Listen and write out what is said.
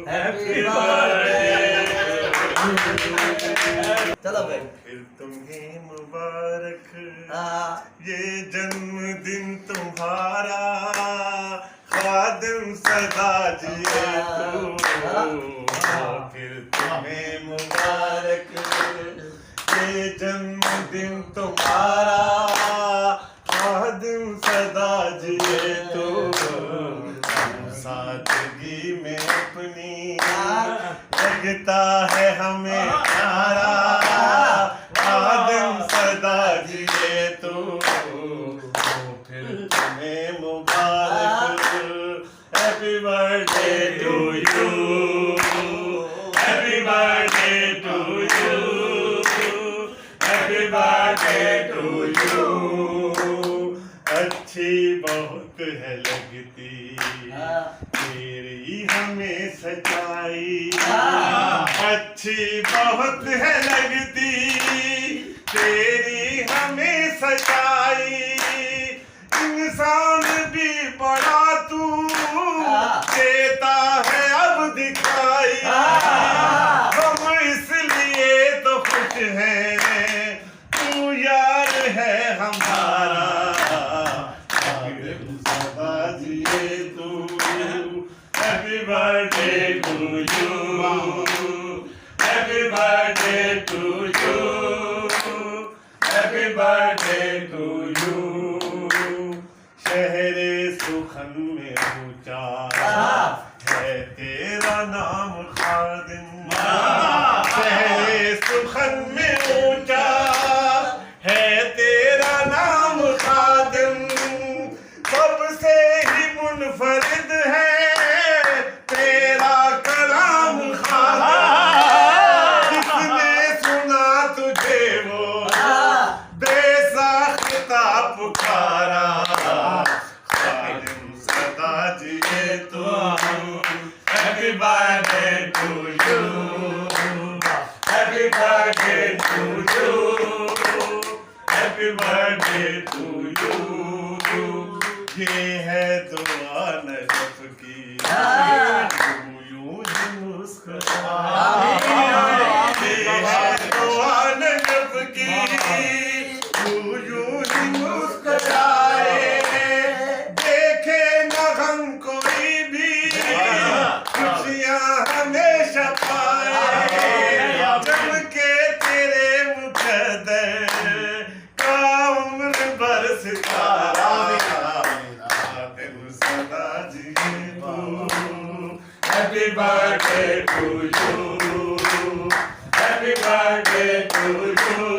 Happy birthday. चलो भाई फिर तुम्हें मुबारक हाँ ये जन्मदिन तुम्हारा, खादिम सदा जिए तू। फिर तुम्हें मुबारक ये जन्मदिन तुम्हारा, खादिम सदा जिए तू। सादगी में अपनी लगता है हमें प्यारा, खादिम सदा जिए तू। फिर तुम्हें मुबारक happy birthday to you, happy birthday to you, happy birthday to you. अच्छी बहुत है लगती तेरी हमें सच्चाई, अच्छी बहुत है लगती तेरी हमें सच्चाई। इंसान भी बड़ा तू देता है अब दिखाई, हम इसलिए तो खुश हैं तू यार है हमारा, सदा जिए तू। Happy birthday to you, happy birthday to you, happy birthday to you. शहरे सुखन में ऊंचा है तेरा नाम खादिम, शहरे सुखन में ऊंचा है तेरा नाम खादिम। सबसे ही मुनफरिद है तेरा कलाम खादिम। जिसने सुना तुझे वो बेसाख्ता पुकारा, खादिम सदा जिए तू। Happy birthday to you, happy birthday to you, happy birthday to you. ये है दुआ नजफ की तू यूं ही मुस्कुरा, ये है दुआ नजफ की तू यूं ही मुस्कुराए। देखे न हम कोई भी खुशियाँ हमेशा पाए, जम के तेरे मुकद्दर का उम्र बरस तारा। सदा जिए तू। Happy birthday to you, happy birthday to you,